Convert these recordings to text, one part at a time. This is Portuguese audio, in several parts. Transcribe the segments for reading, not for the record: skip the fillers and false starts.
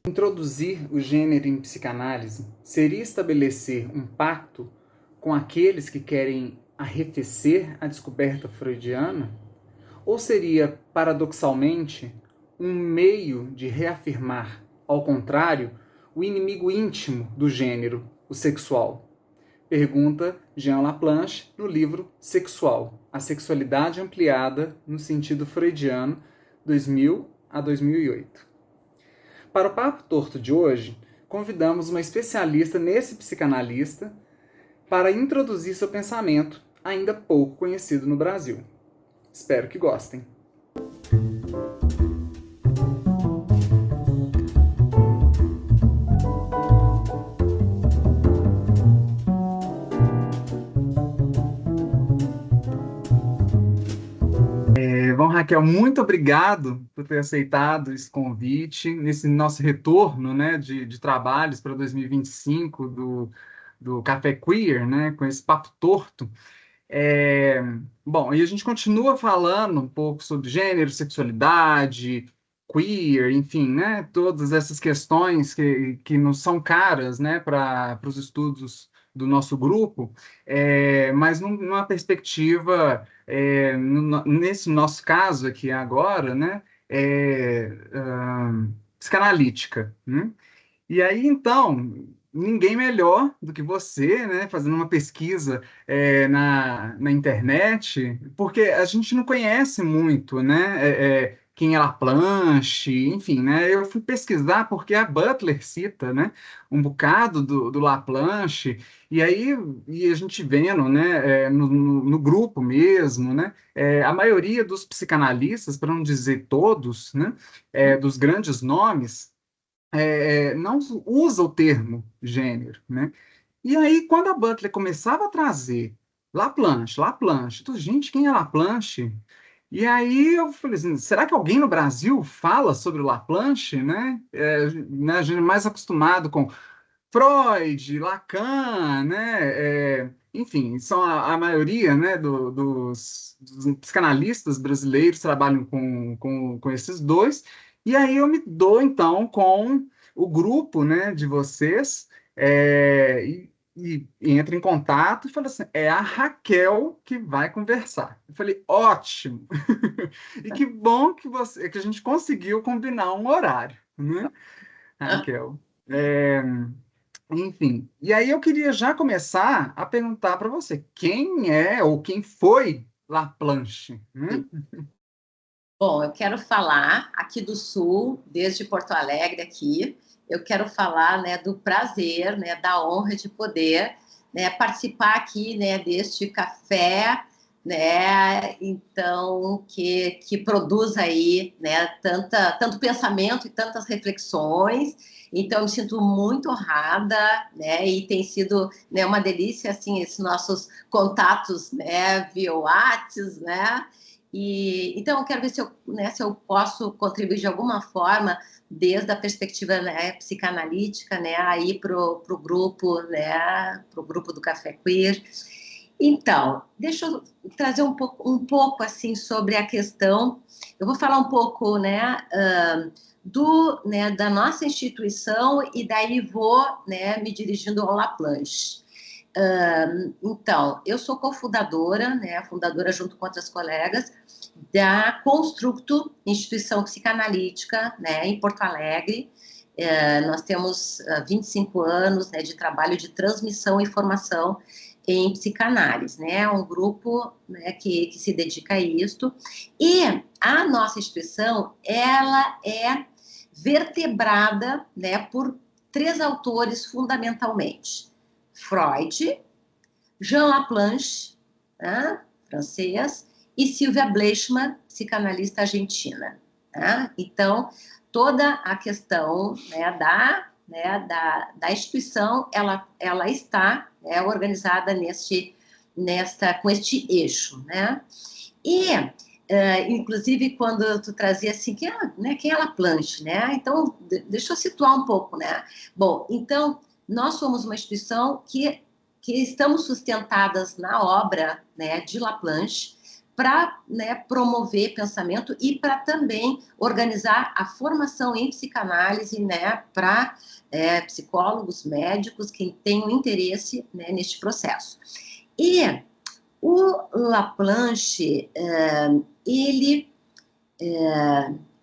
Introduzir o gênero em psicanálise seria estabelecer um pacto com aqueles que querem arrefecer a descoberta freudiana? Ou seria, paradoxalmente, um meio de reafirmar, ao contrário, o inimigo íntimo do gênero, o sexual? Pergunta Jean Laplanche no livro Sexual, a sexualidade ampliada no sentido freudiano, 2000 a 2008. Para o Papo Torto de hoje, convidamos uma especialista nesse psicanalista para introduzir seu pensamento, ainda pouco conhecido no Brasil. Espero que gostem. Bom, Raquel, muito obrigado por ter aceitado esse convite nesse nosso retorno, né, de trabalhos para 2025 do Café Queer, né, com esse papo torto. É, Bom, e a gente continua falando um pouco sobre gênero, sexualidade, queer, enfim, né, todas essas questões que nos são caras, né, para os estudos do nosso grupo, mas numa perspectiva, nesse nosso caso aqui agora, né, psicanalítica, né? E aí, então, ninguém melhor do que você, né, fazendo uma pesquisa na internet, porque a gente não conhece muito, né, quem é Laplanche, enfim, né, eu fui pesquisar porque a Butler cita, né, um bocado do Laplanche, e aí e a gente vendo, né, no grupo mesmo, né, a maioria dos psicanalistas, para não dizer todos, né, dos grandes nomes, não usa o termo gênero, né? E aí, quando a Butler começava a trazer Laplanche, então, gente, quem é Laplanche? E aí eu falei assim, será que alguém no Brasil fala sobre o Laplanche, né? Né, a gente é mais acostumado com Freud, Lacan, né? Enfim, são a maioria, né, dos psicanalistas brasileiros trabalham com esses dois. E aí eu me dou, então, com o grupo, né, de vocês, e entro em contato e falo assim, é a Raquel que vai conversar. Eu falei, ótimo! E que bom que a gente conseguiu combinar um horário, né, Raquel? É, Enfim, e aí eu queria já começar a perguntar para você, quem é ou quem foi Laplanche? Bom, eu quero falar aqui do Sul, desde Porto Alegre aqui. Eu quero falar, né, do prazer, né, da honra de poder, né, participar aqui, né, deste café, né, então que produz aí, né, tanto pensamento e tantas reflexões. Então eu me sinto muito honrada, né, e tem sido, né, uma delícia assim esses nossos contatos, né, via WhatsApp, né? Então, eu quero ver se eu posso contribuir de alguma forma, desde a perspectiva, né, psicanalítica, né, aí para o grupo, né, pro grupo do Café Queer. Então, deixa eu trazer um pouco assim sobre a questão. Eu vou falar um pouco, né, da nossa instituição e daí vou, né, me dirigindo ao Laplanche. Então, eu sou cofundadora, né, fundadora junto com outras colegas, da Constructo, instituição psicanalítica, né, em Porto Alegre. Nós temos 25 anos, né, de trabalho de transmissão e formação em psicanálise, né, um grupo, né, que se dedica a isto. E a nossa instituição, ela é vertebrada, né, por três autores fundamentalmente: Freud, Jean Laplanche, né, francês, e Sylvia Bleichmann, psicanalista argentina. Né? Então, toda a questão, né, da instituição, ela está, né, organizada com este eixo. Né? E, inclusive, quando tu trazia assim, quem é Laplanche? Né? Então, deixa eu situar um pouco. Né? Bom, então, nós somos uma instituição que estamos sustentadas na obra, né, de Laplanche, para, né, promover pensamento e para também organizar a formação em psicanálise, né, para psicólogos, médicos que tenham interesse, né, neste processo. E o Laplanche, ele,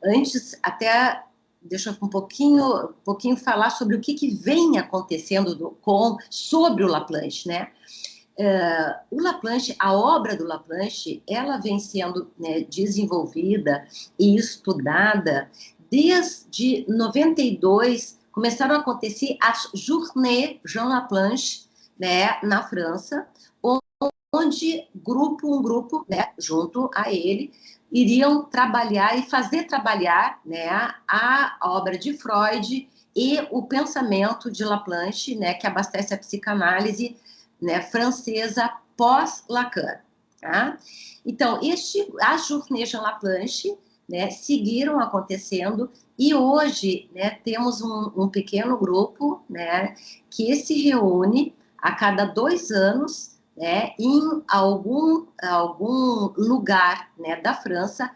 antes até, deixa eu um pouquinho falar sobre o que vem acontecendo sobre o Laplanche, né? O Laplanche, a obra do Laplanche, ela vem sendo, né, desenvolvida e estudada desde 92, começaram a acontecer as Journées Jean Laplanche, né, na França, onde um grupo, né, junto a ele, iriam trabalhar e fazer trabalhar, né, a obra de Freud e o pensamento de Laplanche, né, que abastece a psicanálise, né, francesa pós-Lacan. Tá? Então, as Journées Jean Laplanche, né, seguiram acontecendo e hoje, né, temos um pequeno grupo, né, que se reúne a cada 2 anos, né, em algum lugar, né, da França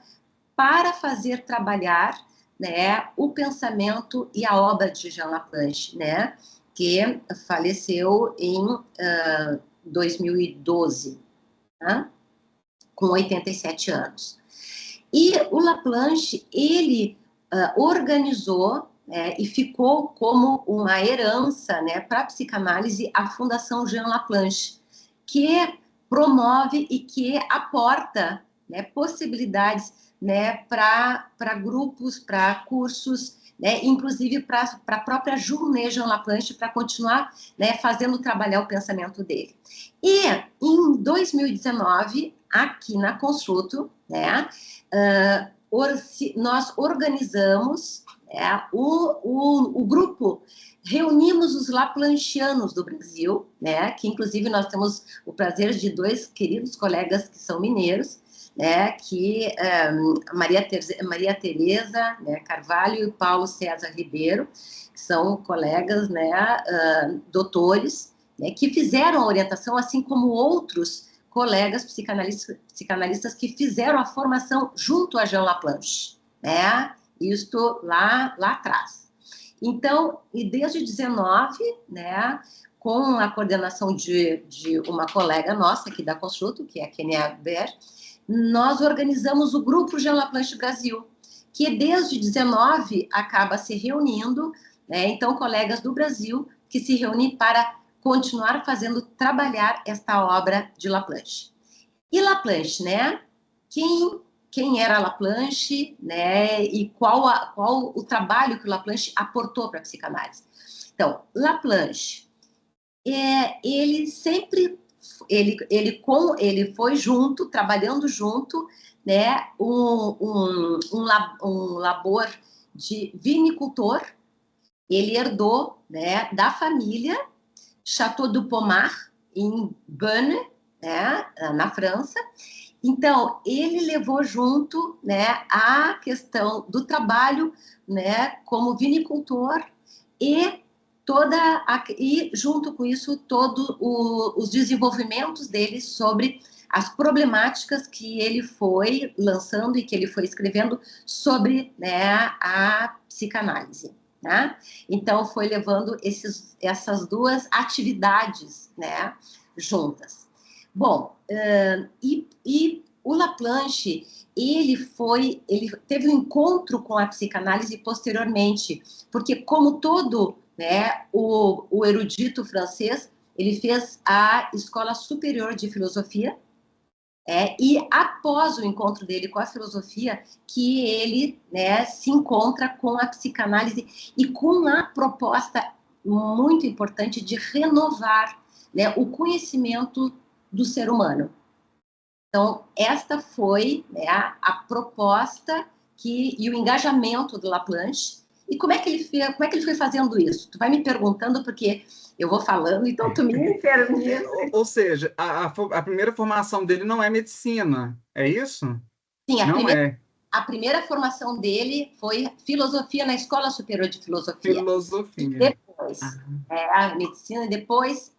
para fazer trabalhar, né, o pensamento e a obra de Jean Laplanche, né, que faleceu em 2012, tá? Com 87 anos. E o Laplanche, ele organizou, e ficou como uma herança, né, para a psicanálise a Fundação Jean Laplanche, que promove e que aporta, né, possibilidades, né, para grupos, para cursos, né, inclusive para a própria Journée Jean Laplanche, para continuar, né, fazendo trabalhar o pensamento dele. E em 2019, aqui na Construto, né, nós organizamos, o grupo, reunimos os Laplanchianos do Brasil, né, que inclusive nós temos o prazer de 2 queridos colegas que são mineiros, né, que Maria Tereza, né, Carvalho e Paulo César Ribeiro, que são colegas, né, doutores, né, que fizeram a orientação, assim como outros colegas psicanalistas que fizeram a formação junto a Jean Laplanche, né, isto lá atrás. Então, e desde 19, né, com a coordenação de uma colega nossa aqui da Construto, que é a Kenia Ber, nós organizamos o Grupo Jean Laplanche Brasil, que desde 19 acaba se reunindo, né, então colegas do Brasil que se reúnem para continuar fazendo trabalhar esta obra de Laplanche. E Laplanche, né, quem era Laplanche, né, e qual o trabalho que o Laplanche aportou para a psicanálise. Então, Laplanche, ele sempre, ele foi junto, trabalhando junto, né, um labor de vinicultor, ele herdou, né, da família Château du Pommard, em Beaune, né, na França. Então, ele levou junto, né, a questão do trabalho, né, como vinicultor e junto com isso todos os desenvolvimentos dele sobre as problemáticas que ele foi lançando e que ele foi escrevendo sobre, né, a psicanálise. Né? Então, foi levando essas 2 atividades, né, juntas. Bom, e o Laplanche, ele teve um encontro com a psicanálise posteriormente, porque como todo, né, o erudito francês, ele fez a Escola Superior de Filosofia, e após o encontro dele com a filosofia, que ele, né, se encontra com a psicanálise e com a proposta muito importante de renovar, né, o conhecimento do ser humano. Então, esta foi, né, a proposta e o engajamento do Laplanche. E como é que ele foi fazendo isso? Tu vai me perguntando, porque eu vou falando, então tu me pergunta. Ou seja, a primeira formação dele não é medicina, é isso? Sim, Não é. a primeira formação dele foi filosofia na Escola Superior de Filosofia. Filosofia. Depois, a medicina, e depois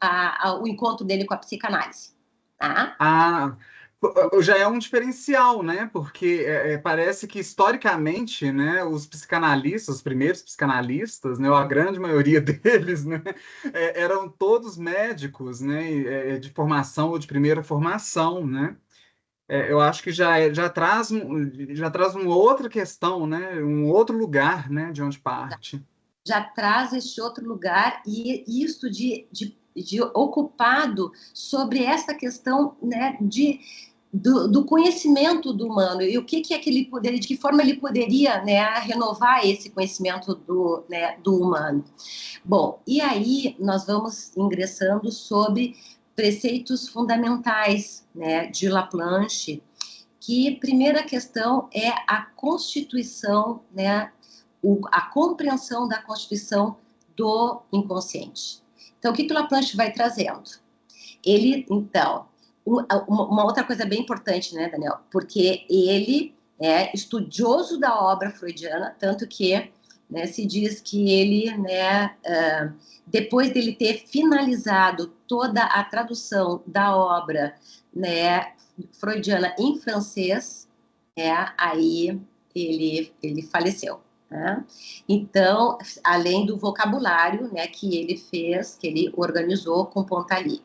o encontro dele com a psicanálise. Tá? Ah, já é um diferencial, né? Porque parece que historicamente, né, os psicanalistas, os primeiros psicanalistas, né, ou a grande maioria deles, né, eram todos médicos, né, de formação ou de primeira formação, né? Eu acho que já traz uma outra questão, né? Um outro lugar, né? De onde parte. Já traz este outro lugar e isso de ocupado sobre essa questão, né, do conhecimento do humano e o que é que ele poderia, de que forma ele poderia, né, renovar esse conhecimento né, do humano. Bom, e aí nós vamos ingressando sobre preceitos fundamentais, né, de Laplanche, que primeira questão é a constituição, né, a compreensão da constituição do inconsciente. Então, o que o Laplanche vai trazendo? Ele, então, uma outra coisa bem importante, né, Daniel? Porque ele é estudioso da obra freudiana, tanto que, né, se diz que ele, né, depois dele ter finalizado toda a tradução da obra, né, freudiana em francês, aí ele faleceu. Né? Então, além do vocabulário, né, que ele fez, que ele organizou com Pontalí.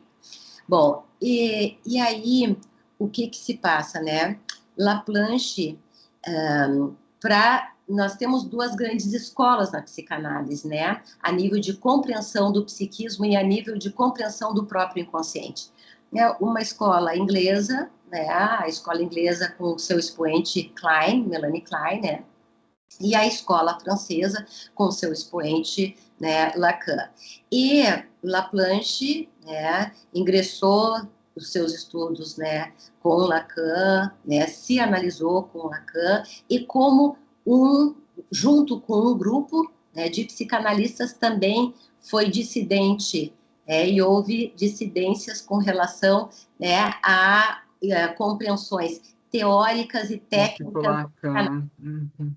Bom, e aí, o que se passa, né? Laplanche, nós temos duas grandes escolas na psicanálise, né? A nível de compreensão do psiquismo e a nível de compreensão do próprio inconsciente. Uma escola inglesa, né? A escola inglesa com o seu expoente Klein, Melanie Klein, né? E a escola francesa com seu expoente, né, Lacan. E Laplanche, né, ingressou os seus estudos, né, com Lacan, né, se analisou com Lacan e como junto com um grupo, né, de psicanalistas também foi dissidente, e houve dissidências com relação, né, a compreensões teóricas e técnicas do psicanálise. Lacan. Uhum.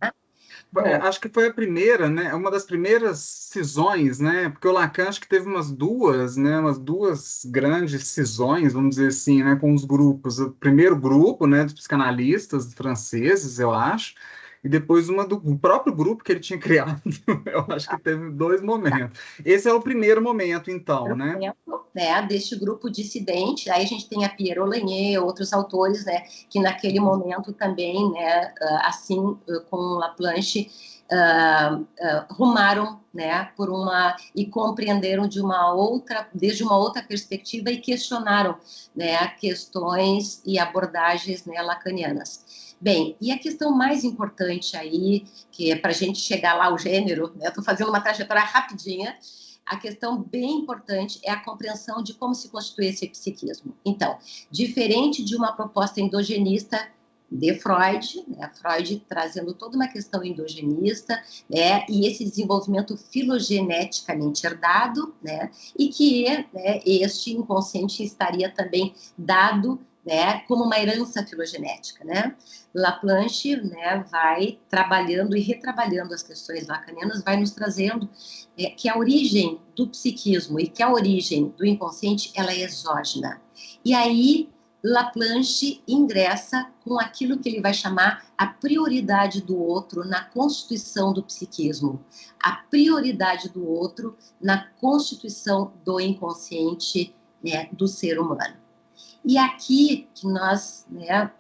Acho que foi a primeira, né? Uma das primeiras cisões, né? Porque o Lacan acho que teve umas duas, né? Umas duas grandes cisões, vamos dizer assim, né? Com os grupos. O primeiro grupo, né? Dos psicanalistas franceses, eu acho. E depois uma do próprio grupo que ele tinha criado. Eu acho que teve dois momentos. Esse é o primeiro momento, então, né? Né, deste grupo dissidente, aí a gente tem a Pierre Olagnier, outros autores, né, que naquele momento também, né, assim com Laplanche, rumaram, né, e compreenderam desde uma outra perspectiva e questionaram, né, questões e abordagens, né, lacanianas. Bem, e a questão mais importante aí, que é para a gente chegar lá ao gênero, né, eu estou fazendo uma trajetória rapidinha. A questão bem importante é a compreensão de como se constitui esse psiquismo. Então, diferente de uma proposta endogenista de Freud, né, Freud trazendo toda uma questão endogenista, né, e esse desenvolvimento filogeneticamente herdado, né, e que, né, este inconsciente estaria também dado, né, como uma herança filogenética, né? Laplanche, né, vai trabalhando e retrabalhando as questões lacanianas, vai nos trazendo que a origem do psiquismo e que a origem do inconsciente, ela é exógena. E aí, Laplanche ingressa com aquilo que ele vai chamar a prioridade do outro na constituição do psiquismo, a prioridade do outro na constituição do inconsciente, né, do ser humano. E aqui que nós, né,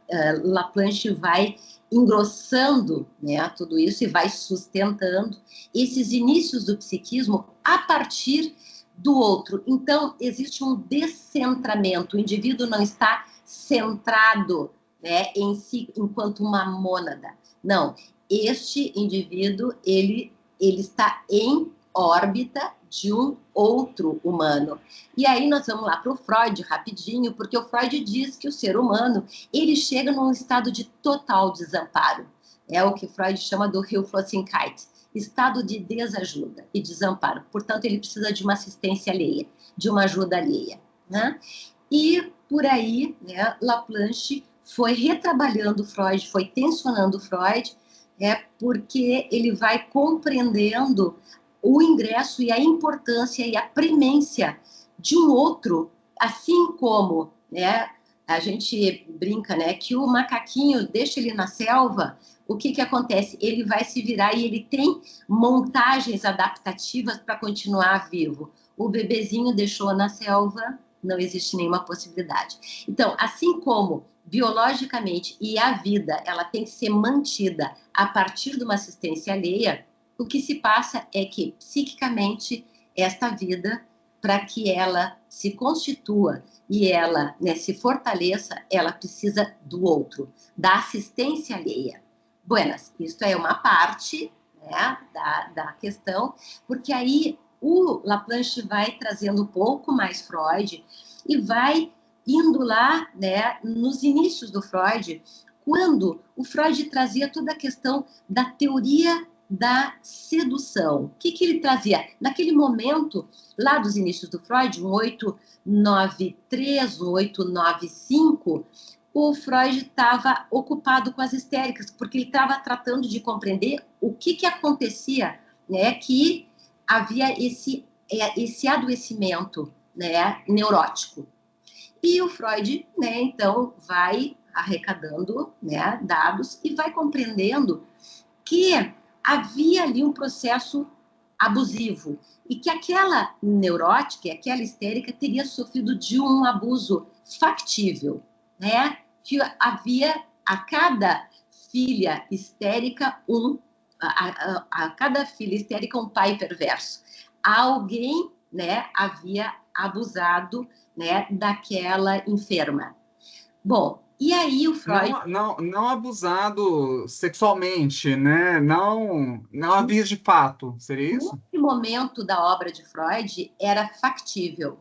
Laplanche vai engrossando, né, tudo isso e vai sustentando esses inícios do psiquismo a partir do outro. Então, existe um descentramento, o indivíduo não está centrado, né, em si enquanto uma mônada. Não, este indivíduo, ele está em órbita de um outro humano. E aí nós vamos lá para o Freud rapidinho, porque o Freud diz que o ser humano, ele chega num estado de total desamparo. É o que Freud chama do Hilflosigkeit, estado de desajuda e desamparo. Portanto, ele precisa de uma assistência alheia, de uma ajuda alheia, né? E por aí, né, Laplanche foi retrabalhando Freud, foi tensionando Freud, porque ele vai compreendendo o ingresso e a importância e a premência de um outro, assim como, né, a gente brinca, né, que o macaquinho deixa ele na selva, o que acontece? Ele vai se virar e ele tem montagens adaptativas para continuar vivo. O bebezinho deixou na selva, não existe nenhuma possibilidade. Então, assim como biologicamente e a vida, ela tem que ser mantida a partir de uma assistência alheia, o que se passa é que, psiquicamente, esta vida, para que ela se constitua e ela, né, se fortaleça, ela precisa do outro, da assistência alheia. Buenas, isso é uma parte, né, da questão, porque aí o Laplanche vai trazendo um pouco mais Freud e vai indo lá, né, nos inícios do Freud, quando o Freud trazia toda a questão da teoria da sedução. O que ele trazia? Naquele momento, lá dos inícios do Freud, 1893, 1895, o Freud estava ocupado com as histéricas, porque ele estava tratando de compreender o que acontecia, né, que havia esse adoecimento, né, neurótico. E o Freud, né, então, vai arrecadando, né, dados e vai compreendendo que havia ali um processo abusivo e que aquela neurótica, aquela histérica teria sofrido de um abuso factível, né? Que havia a cada filha histérica a cada filha histérica um pai perverso. Alguém, né, havia abusado, né, daquela enferma. Bom, e aí o Freud... Não abusado sexualmente, né? Não havia de fato, seria isso? Nesse momento da obra de Freud, era factível.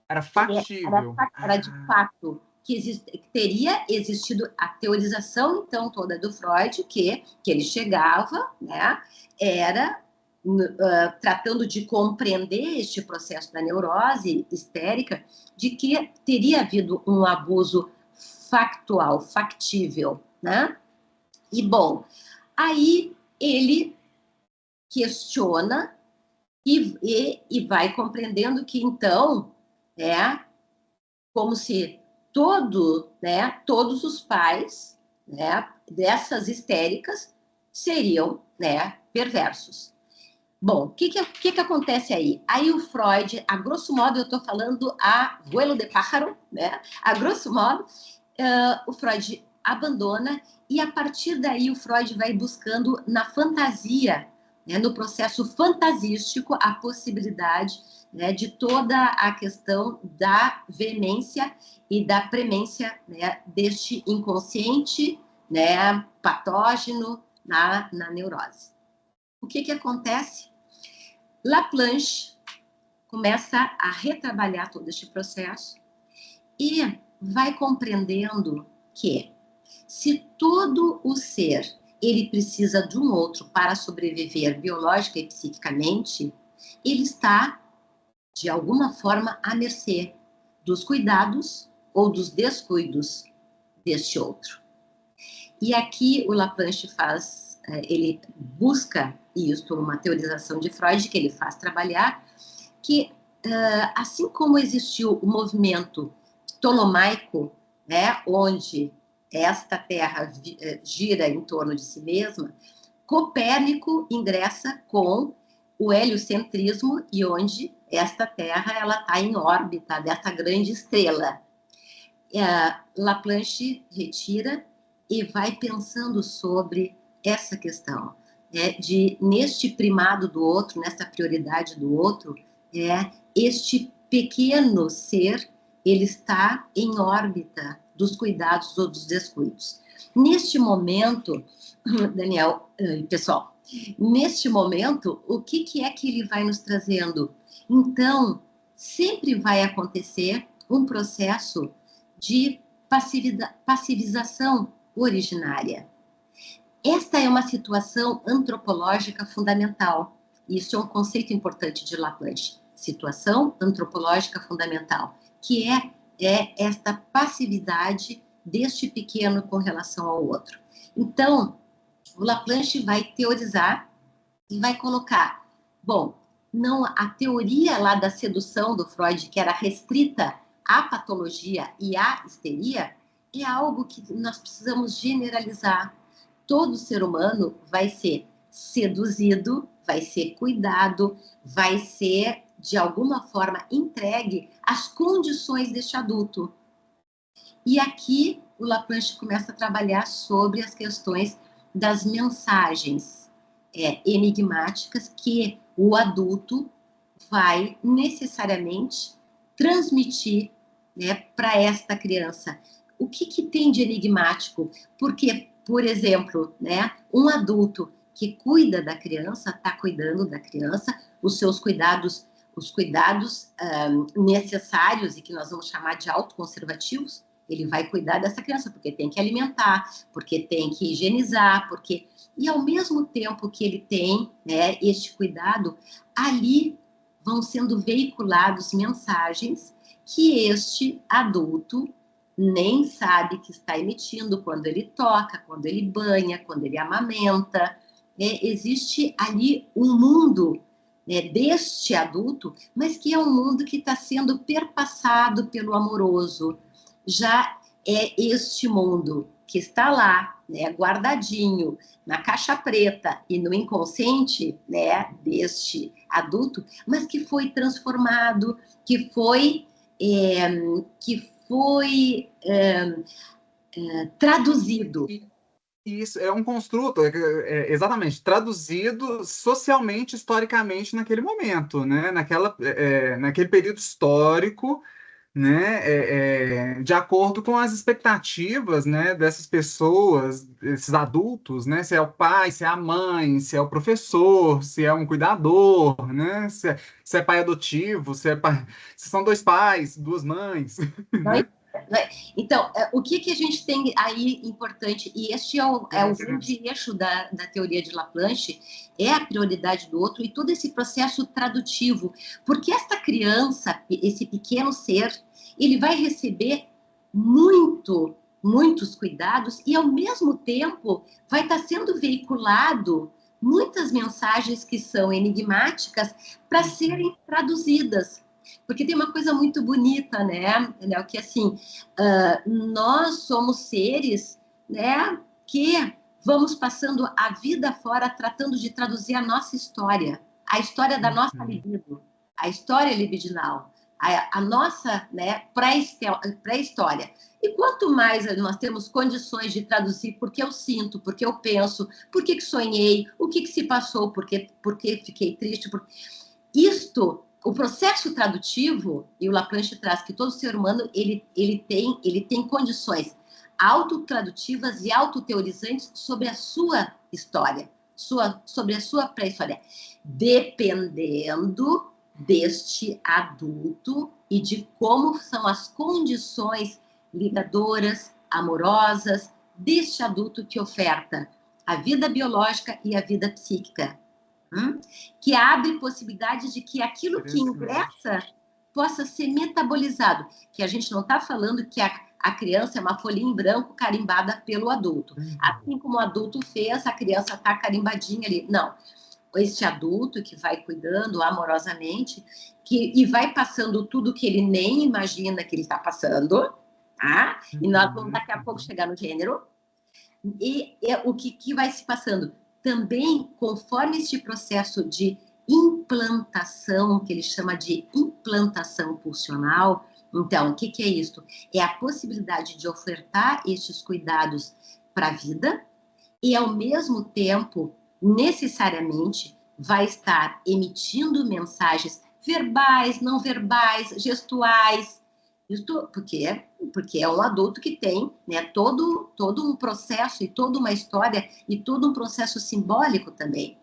Era factível. Era de fato que teria existido a teorização, então, toda do Freud, que ele chegava, né, era tratando de compreender este processo da neurose histérica, de que teria havido um abuso factual, factível, né? E, bom, aí ele questiona e vai compreendendo que, então, como se todos os pais, né, dessas histéricas seriam, né, perversos. Bom, o que acontece aí? Aí o Freud, a grosso modo, eu estou falando a vuelo de pájaro, né? A grosso modo, o Freud abandona e a partir daí o Freud vai buscando na fantasia, né, no processo fantasístico, a possibilidade, né, de toda a questão da veemência e da premência, né, deste inconsciente, né, patógeno na neurose. O que acontece? Laplanche começa a retrabalhar todo este processo e vai compreendendo que se todo o ser ele precisa de um outro para sobreviver biológica e psiquicamente, ele está, de alguma forma, à mercê dos cuidados ou dos descuidos deste outro. E aqui o Laplanche ele busca isso, uma teorização de Freud que ele faz trabalhar, que assim como existiu o movimento ptolomaico, né, onde esta Terra gira em torno de si mesma, Copérnico ingressa com o heliocentrismo e onde esta Terra ela está em órbita dessa grande estrela. Laplanche retira e vai pensando sobre essa questão, né, neste primado do outro, nessa prioridade do outro, este pequeno ser, ele está em órbita dos cuidados ou dos descuidos. Neste momento, Daniel, pessoal, neste momento, o que é que ele vai nos trazendo? Então, sempre vai acontecer um processo de passivização originária. Esta é uma situação antropológica fundamental. Isso é um conceito importante de Laplanche. Situação antropológica fundamental, que é esta passividade deste pequeno com relação ao outro. Então, o Laplanche vai teorizar e vai colocar, bom, não, a teoria lá da sedução do Freud, que era restrita à patologia e à histeria, é algo que nós precisamos generalizar. Todo ser humano vai ser seduzido, vai ser cuidado, vai ser, de alguma forma, entregue às condições deste adulto. E aqui o Laplanche começa a trabalhar sobre as questões das mensagens enigmáticas que o adulto vai necessariamente transmitir, né, para esta criança. O que tem de enigmático? Porque, por exemplo, né, um adulto que cuida da criança, está cuidando da criança, os seus cuidados, os cuidados necessários e que nós vamos chamar de autoconservativos, ele vai cuidar dessa criança, porque tem que alimentar, porque tem que higienizar, porque... E ao mesmo tempo que ele tem, né, este cuidado, ali vão sendo veiculados mensagens que este adulto nem sabe que está emitindo quando ele toca, quando ele banha, quando ele amamenta. Existe ali um mundo, né, deste adulto, mas que é um mundo que está sendo perpassado pelo amoroso. Já é este mundo que está lá, né, guardadinho na caixa preta e no inconsciente, né, deste adulto, mas que foi transformado, que foi traduzido. Isso é um construto, exatamente, traduzido socialmente, historicamente naquele momento, né? Naquele período histórico, né? De acordo com as expectativas, né? Dessas pessoas, desses adultos, né? Se é o pai, se é a mãe, se é o professor, se é um cuidador, né? Se é pai adotivo, se são dois pais, duas mães, né? Então, o que a gente tem aí importante, e este é o grande eixo da teoria de Laplanche, é a prioridade do outro e todo esse processo tradutivo, porque esta criança, esse pequeno ser, ele vai receber muitos cuidados e, ao mesmo tempo, vai estar sendo veiculado muitas mensagens que são enigmáticas para serem traduzidas. Porque tem uma coisa muito bonita, né, Léo, que assim, nós somos seres, né, que vamos passando a vida fora tratando de traduzir a nossa história, a história da nossa libido, a história libidinal, a nossa, né, pré-história. E quanto mais nós temos condições de traduzir porque eu sinto, porque eu penso, porque que sonhei, o que se passou, porque fiquei triste, isto... O processo tradutivo, e o Laplanche traz que todo ser humano ele tem condições autotradutivas e autoteorizantes sobre a sua história, sobre a sua pré-história, dependendo deste adulto e de como são as condições ligadoras, amorosas, deste adulto que oferta a vida biológica e a vida psíquica. Que abre possibilidade de que aquilo que ingressa possa ser metabolizado, que a gente não está falando que a criança é uma folhinha em branco carimbada pelo adulto. Assim como o adulto fez, a criança está carimbadinha ali. Não. Este adulto que vai cuidando amorosamente e vai passando tudo que ele nem imagina que ele está passando, tá? E nós vamos daqui a pouco chegar no gênero. E o que vai se passando? Também, conforme este processo de implantação, que ele chama de implantação pulsional, então, o que é isso? É a possibilidade de ofertar estes cuidados para a vida e, ao mesmo tempo, necessariamente, vai estar emitindo mensagens verbais, não verbais, gestuais. Isto porque é um adulto que tem, né, todo um processo e toda uma história e todo um processo simbólico também.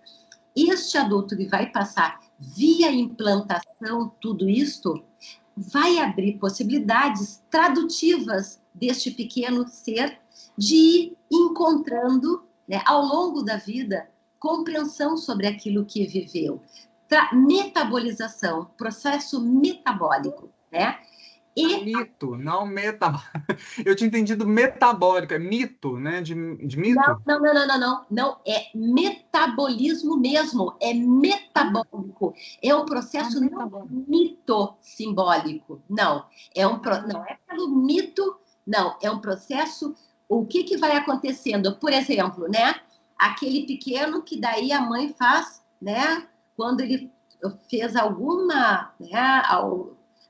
Este adulto que vai passar via implantação tudo isto, vai abrir possibilidades tradutivas deste pequeno ser de ir encontrando, né, ao longo da vida, compreensão sobre aquilo que viveu. Metabolização, processo metabólico, né? Mito, não metabólico. Eu tinha entendido metabólico, é mito, né? De Não, mito? não, não, não, não, não, não, é metabolismo mesmo, é Ah, metabólico, é um processo não metabólico. mitosimbólico, não, não Ah, é pelo mito, não, é um processo, o que que vai acontecendo? Por exemplo, né, aquele pequeno que daí a mãe faz, né, quando ele fez alguma, né,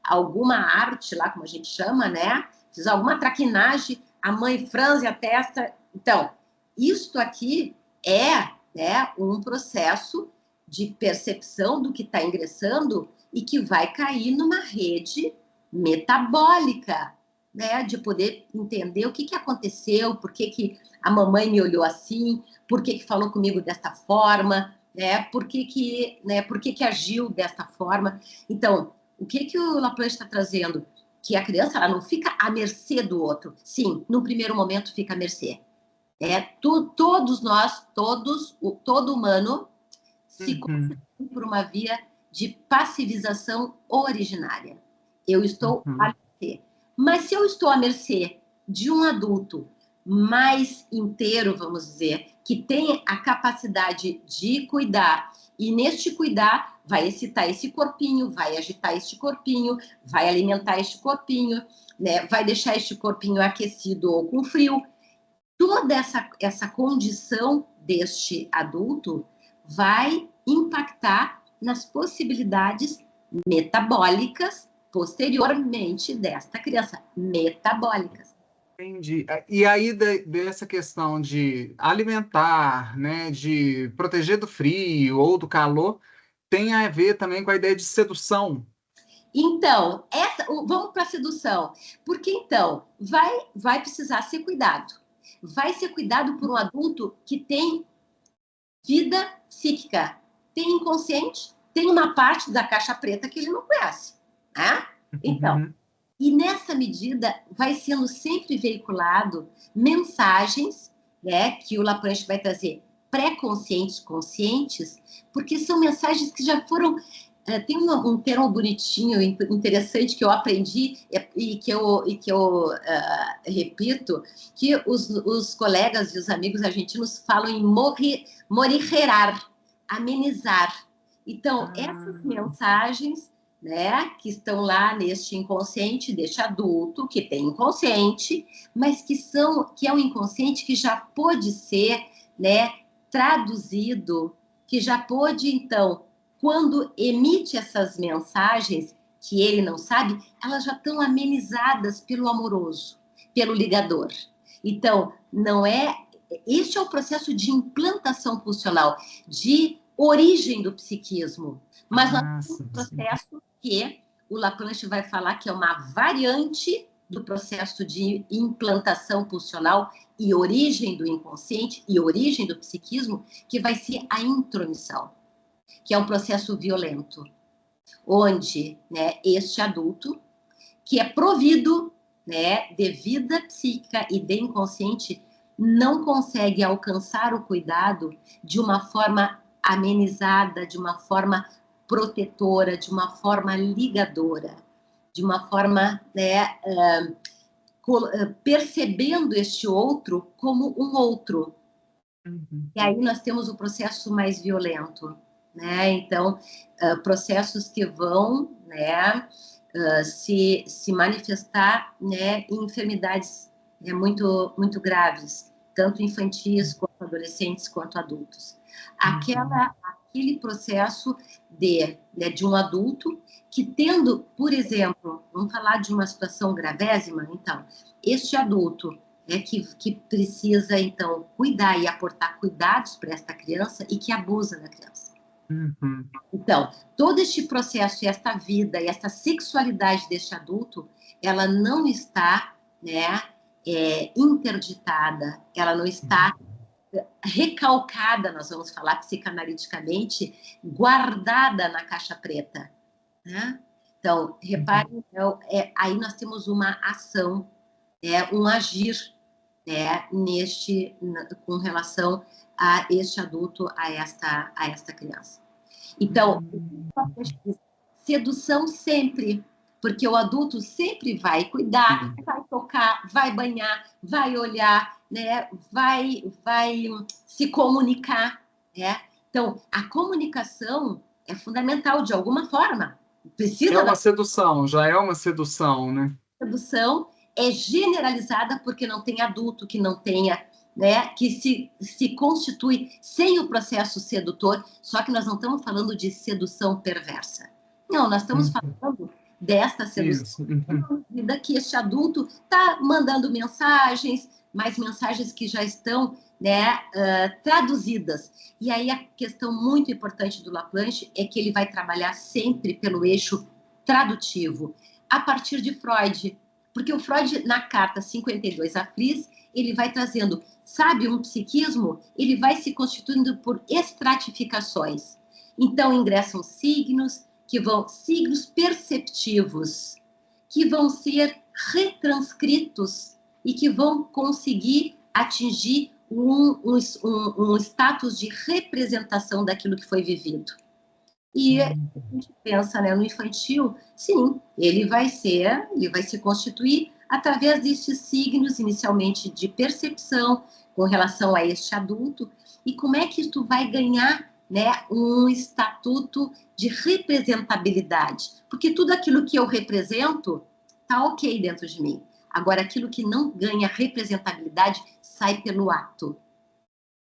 alguma arte lá, como a gente chama, né, fez alguma traquinagem, a mãe franze a testa, então, isto aqui é, né, um processo de percepção do que está ingressando e que vai cair numa rede metabólica, né, de poder entender o que, que aconteceu, por que, que a mamãe me olhou assim, por que, que falou comigo desta forma, né, por que, que agiu desta forma. Então, o que, que o Laplanche está trazendo? Que a criança ela não fica à mercê do outro. Sim, no primeiro momento fica à mercê. Todos nós, todo humano se uhum, constitui por uma via de passivização originária. Eu estou à uhum, mercê. Mas se eu estou à mercê de um adulto mais inteiro, vamos dizer, que tem a capacidade de cuidar, e neste cuidar vai excitar esse corpinho, vai agitar este corpinho, vai alimentar este corpinho, né? Vai deixar este corpinho aquecido ou com frio, toda essa condição deste adulto vai impactar nas possibilidades metabólicas posteriormente desta criança, metabólicas. entendi. E aí, dessa questão de alimentar, né, de proteger do frio ou do calor, tem a ver também com a ideia de sedução. Então, vamos para a sedução, porque então vai precisar ser cuidado. Vai ser cuidado por um adulto que tem vida psíquica, tem inconsciente, tem uma parte da caixa preta que ele não conhece, né? Então, Uhum. e nessa medida vai sendo sempre veiculado mensagens, né, que o Laplanche vai trazer pré-conscientes, conscientes, porque são mensagens que já foram tem um termo bonitinho, interessante que eu aprendi e que eu repito, que os colegas e os amigos argentinos falam em morigerar, amenizar. Então, essas Ah, mensagens, né, que estão lá neste inconsciente deste adulto que tem inconsciente, mas que é um inconsciente que já pode ser, né, traduzido, que já pode então, quando emite essas mensagens que ele não sabe, elas já estão amenizadas pelo amoroso, pelo ligador. Então, não é este é o processo de implantação funcional, de origem do psiquismo. Mas nós temos sim, um sim. processo que o Laplanche vai falar que é uma variante do processo de implantação pulsional e origem do inconsciente e origem do psiquismo, que vai ser a intromissão, que é um processo violento, onde, né, este adulto, que é provido, né, de vida psíquica e de inconsciente, não consegue alcançar o cuidado de uma forma amenizada, de uma forma protetora, de uma forma ligadora, de uma forma, né, percebendo este outro como um outro. Uhum. E aí nós temos o processo mais violento, né? Então, processos que vão, né, se manifestar, né, em enfermidades muito graves, tanto infantis quanto adolescentes quanto adultos. Uhum. Aquele processo né, de um adulto que tendo, por exemplo, vamos falar de uma situação gravésima, então, este adulto que precisa, então, cuidar e aportar cuidados para esta criança e que abusa da criança. Uhum. Então, todo este processo e esta vida e esta sexualidade deste adulto, ela não está, né, interditada, ela não está recalcada, nós vamos falar psicanaliticamente, guardada na caixa preta, né? Então, Uhum. reparem, então, aí nós temos uma ação, um agir, com relação a este adulto, a esta criança. Então, Uhum. sedução sempre, porque o adulto sempre vai cuidar, vai tocar, vai banhar, vai olhar, né? Vai se comunicar, né? Então, a comunicação é fundamental de alguma forma. É Precisa uma da sedução, já é uma sedução, né? sedução, é generalizada porque não tem adulto que não tenha, né, que se constitui sem o processo sedutor, só que nós não estamos falando de sedução perversa. Não, nós estamos Uhum. falando desta sedução Isso. Uhum. na medida que este adulto está mandando mensagens, mas mensagens que já estão, né, traduzidas. E aí a questão muito importante do Laplanche é que ele vai trabalhar sempre pelo eixo tradutivo, a partir de Freud, porque o Freud, na carta 52 a Fliss, ele vai trazendo, sabe, um psiquismo, ele vai se constituindo por estratificações. Então, ingressam signos perceptivos, que vão ser retranscritos e que vão conseguir atingir um status de representação daquilo que foi vivido. E a gente pensa, né, no infantil, sim, ele vai se constituir através destes signos, inicialmente de percepção, com relação a este adulto, e como é que isto vai ganhar, né, um estatuto de representabilidade. Porque tudo aquilo que eu represento está ok dentro de mim. Agora, aquilo que não ganha representabilidade sai pelo ato,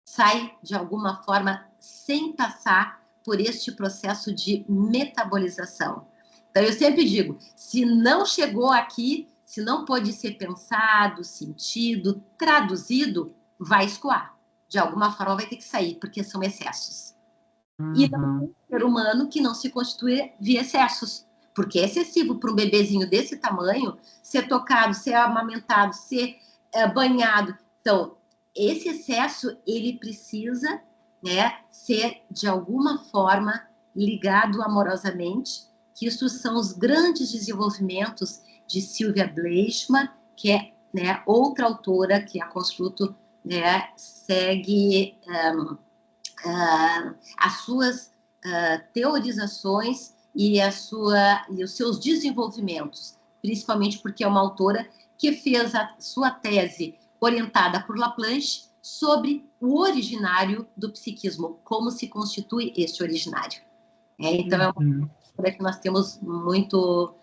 sai de alguma forma sem passar por este processo de metabolização. Então, eu sempre digo, se não chegou aqui, se não pode ser pensado, sentido, traduzido, vai escoar. De alguma forma vai ter que sair, porque são excessos. E não Uhum. tem ser humano que não se constitui via excessos, porque é excessivo para um bebezinho desse tamanho ser tocado, ser amamentado, ser banhado. Então, esse excesso, ele precisa, né, ser, de alguma forma, ligado amorosamente, que isso são os grandes desenvolvimentos de Sylvia Bleichmann, que é, né, outra autora que a Construto, né, segue as suas teorizações e os seus desenvolvimentos, principalmente porque é uma autora que fez a sua tese orientada por Laplanche sobre o originário do psiquismo, como se constitui este originário. Então, é uma Uhum. autora que nós temos muita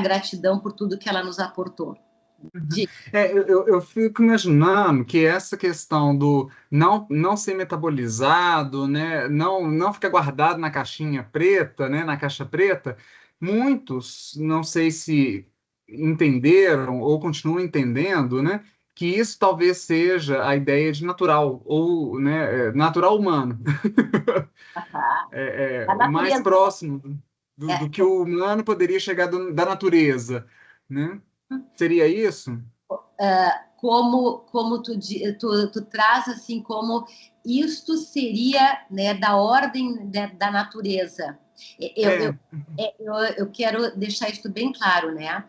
gratidão por tudo que ela nos aportou. Eu fico imaginando que essa questão do não ser metabolizado, né, não ficar guardado na caixinha preta, né, na caixa preta, muitos, não sei se entenderam ou continuam entendendo, né, que isso talvez seja a ideia de natural, ou, né, natural humano, A o mais natureza próximo do é, que o humano poderia chegar da natureza, né? Seria isso? como tu traz assim, como isto seria, né, da ordem, né, da natureza. Eu, eu, É. eu quero deixar isso bem claro, né?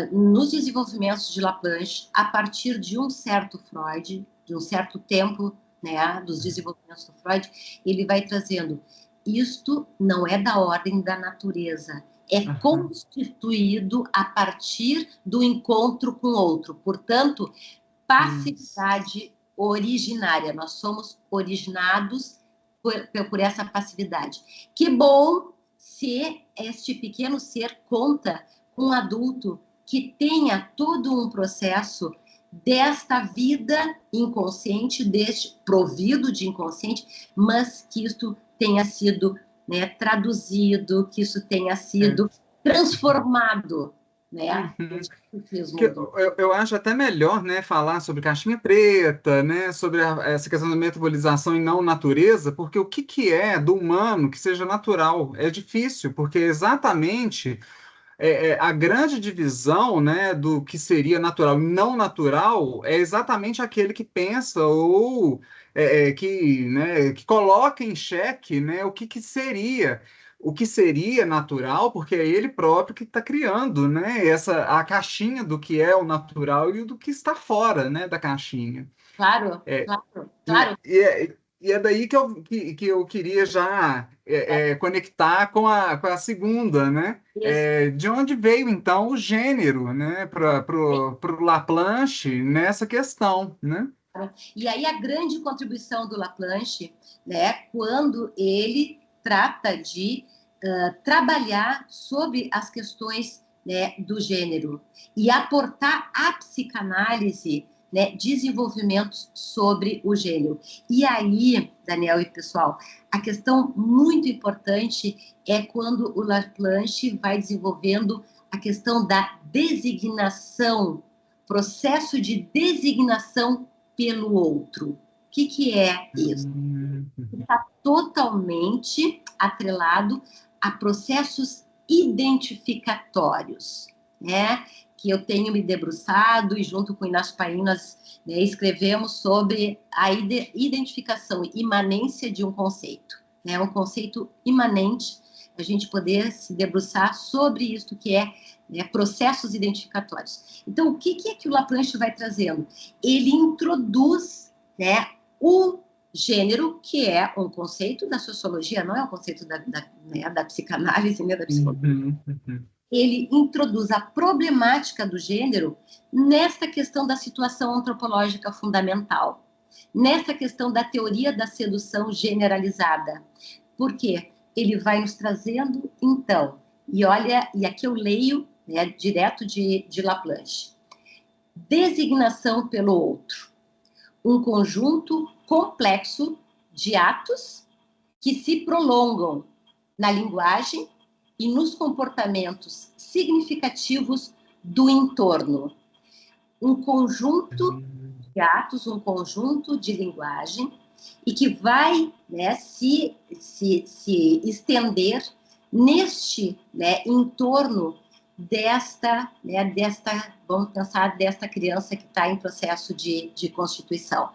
Nos desenvolvimentos de Laplanche, a partir de um certo Freud, de um certo tempo, né, dos desenvolvimentos do Freud, ele vai trazendo isto não é da ordem da natureza, é Aham. constituído a partir do encontro com outro. Portanto, Isso. passividade originária. Nós somos originados por essa passividade. Que bom se este pequeno ser conta com um adulto que tenha todo um processo desta vida inconsciente, deste provido de inconsciente, mas que isso tenha sido, né, traduzido, que isso tenha É. sido transformado, né? Uhum. Esse psiquismo Que do eu acho até melhor, né, falar sobre caixinha preta, né, sobre essa questão da metabolização e não natureza, porque o que que é do humano que seja natural? É difícil, porque exatamente a grande divisão, né, do que seria natural e não natural é exatamente aquele que pensa ou que coloca em xeque, né, o que seria natural, porque é ele próprio que está criando, né, a caixinha do que é o natural e do que está fora, né, da caixinha. Claro, É, claro, né, claro. E é daí que eu queria já conectar com a segunda, né? Isso. De onde veio, então, o gênero, né, para o Laplanche nessa questão, né? E aí a grande contribuição do Laplanche, né, quando ele trata de trabalhar sobre as questões, né, do gênero e aportar à psicanálise, né, desenvolvimentos sobre o gênero. E aí, Daniel e pessoal, a questão muito importante é quando o Laplanche vai desenvolvendo a questão da designação, processo de designação pelo outro. O que é isso? Está totalmente atrelado a processos identificatórios, né? Que eu tenho me debruçado e junto com o Inácio Paim nós, né, escrevemos sobre a identificação, imanência de um conceito, né? Um conceito imanente, a gente poder se debruçar sobre isso que é, né, processos identificatórios. Então, o que é que o Laplanche vai trazendo? Ele introduz, né, o gênero, que é um conceito da sociologia, não é um conceito né, da psicanálise, nem da psicologia. Ele introduz a problemática do gênero nessa questão da situação antropológica fundamental, nessa questão da teoria da sedução generalizada. Por quê? Ele vai nos trazendo, então, e olha, e aqui eu leio, né, direto de Laplanche. Designação pelo outro. Um conjunto complexo de atos que se prolongam na linguagem e nos comportamentos significativos do entorno. Um conjunto de atos, um conjunto de linguagem e que vai, né, se estender neste, né, entorno desta, vamos pensar, desta criança que está em processo de constituição.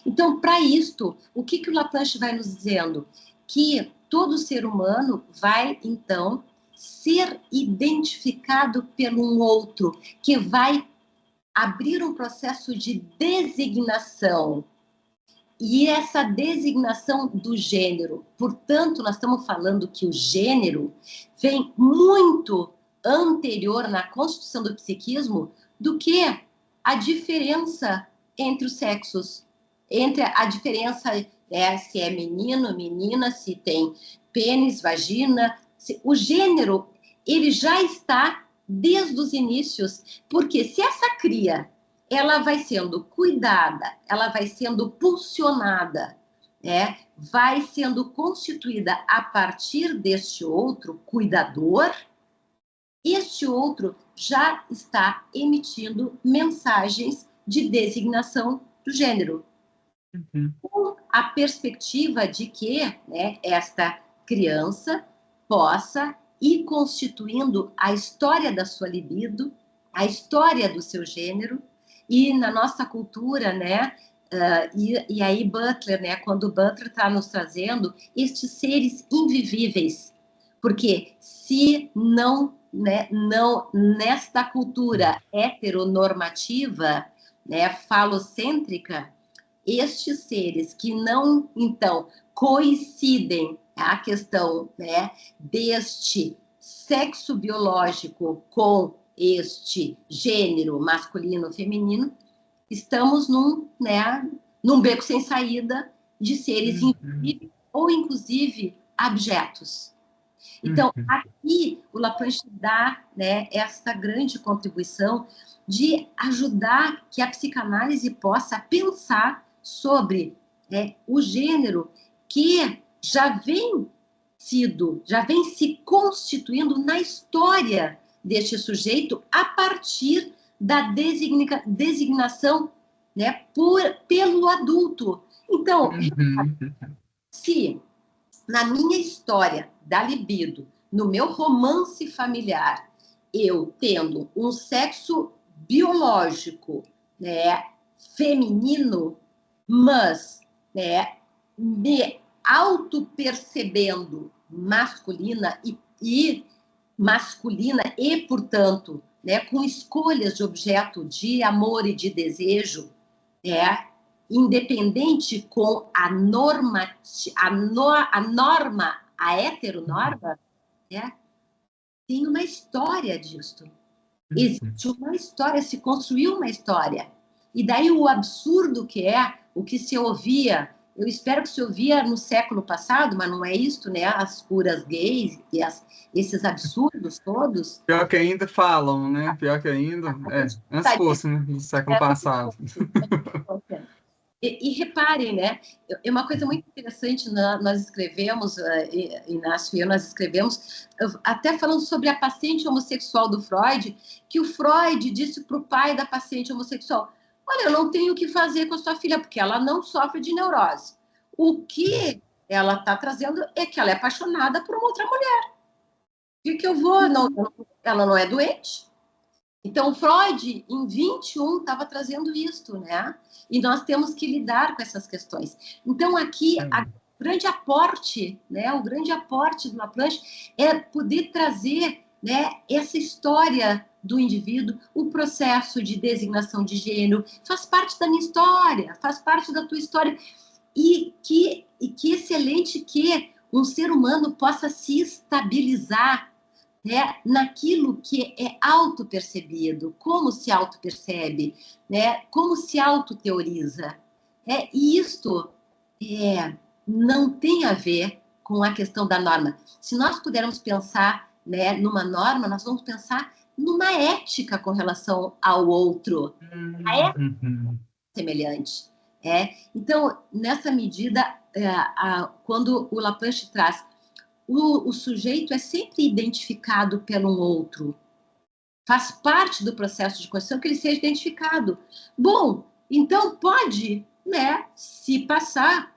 Então, para isto, o que o Laplanche vai nos dizendo? Que todo ser humano vai, então, ser identificado pelo outro, que vai abrir um processo de designação. E essa designação do gênero, portanto, nós estamos falando que o gênero vem muito anterior na constituição do psiquismo do que a diferença entre os sexos, entre a diferença se é menino, menina, se tem pênis, vagina. O gênero, ele já está desde os inícios, porque se essa cria ela vai sendo cuidada, ela vai sendo pulsionada, né? Vai sendo constituída a partir deste outro cuidador, este outro já está emitindo mensagens de designação do gênero. Com a perspectiva de que, né, esta criança possa ir constituindo a história da sua libido, a história do seu gênero, e na nossa cultura, né, e aí Butler, né, quando Butler está nos trazendo estes seres invivíveis, porque se não, né, não nesta cultura heteronormativa, né, falocêntrica, estes seres que não, então, coincidem a questão, né, deste sexo biológico com este gênero masculino feminino, estamos num beco sem saída de seres invisíveis ou, inclusive, abjetos. Então, aqui o Laplanche dá, né, essa grande contribuição de ajudar que a psicanálise possa pensar sobre, né, o gênero que já vem se constituindo na história deste sujeito a partir da designação, né, pelo adulto. Então, se na minha história da libido, no meu romance familiar, eu tendo um sexo biológico, né, feminino, mas, né, me auto-percebendo masculina e masculina e, portanto, né, com escolhas de objeto de amor e de desejo, né, independente com a norma, a heteronorma, né, tem uma história disso. Existe uma história, se construiu uma história. E daí o absurdo que é o que se ouvia, eu espero que se ouvia no século passado, mas não é isso, né? As curas gays e esses absurdos todos. Pior que ainda falam, né? Pior que ainda, antes fosse, né? No século passado. E reparem, né? É uma coisa muito interessante, nós escrevemos, Inácio e eu, nós escrevemos, até falando sobre a paciente homossexual do Freud, que o Freud disse para o pai da paciente homossexual: olha, eu não tenho o que fazer com a sua filha, porque ela não sofre de neurose. O que ela está trazendo é que ela é apaixonada por uma outra mulher. O que eu vou? Não, ela não é doente. Então, Freud, em 21, estava trazendo isto, né? E nós temos que lidar com essas questões. Então, aqui, o grande aporte, né? O grande aporte do Laplanche é poder trazer, né, essa história do indivíduo, o processo de designação de gênero, faz parte da minha história, faz parte da tua história. E que excelente que um ser humano possa se estabilizar, né, naquilo que é autopercebido, como se autopercebe, né, como se autoteoriza. E isto não tem a ver com a questão da norma. Se nós pudermos pensar, né, numa norma, nós vamos pensar numa ética com relação ao outro. A ética semelhante. Então, nessa medida, quando o Laplanche traz o sujeito é sempre identificado pelo outro. Faz parte do processo de construção que ele seja identificado. Bom, então pode, né, se passar.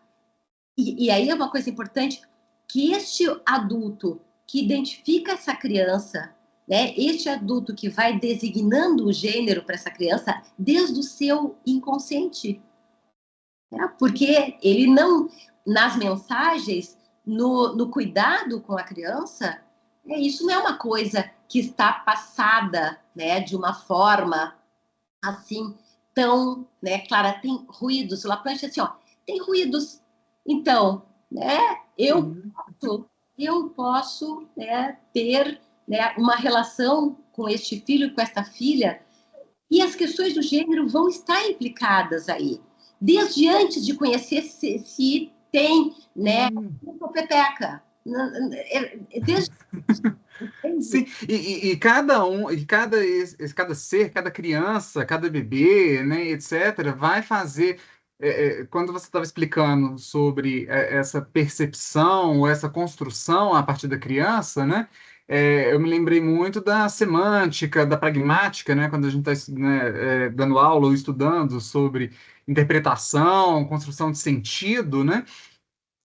E aí é uma coisa importante, que este adulto que identifica essa criança, né, este adulto que vai designando o gênero para essa criança desde o seu inconsciente. Né? Porque ele não, nas mensagens, no cuidado com a criança, isso não é uma coisa que está passada, né, de uma forma assim tão, né, clara. Tem ruídos. O Laplanche assim, ó, tem ruídos. Então, né, eu posso, né, ter, né, uma relação com este filho, com esta filha, e as questões do gênero vão estar implicadas aí. Desde antes de conhecer se tem, né, uma pepeca. Desde... Sim, e cada um, cada ser, cada criança, cada bebê, né, etc., vai fazer. Quando você estava explicando sobre essa percepção, ou essa construção a partir da criança, né, eu me lembrei muito da semântica, da pragmática, né, quando a gente está, né, dando aula ou estudando sobre interpretação, construção de sentido, né?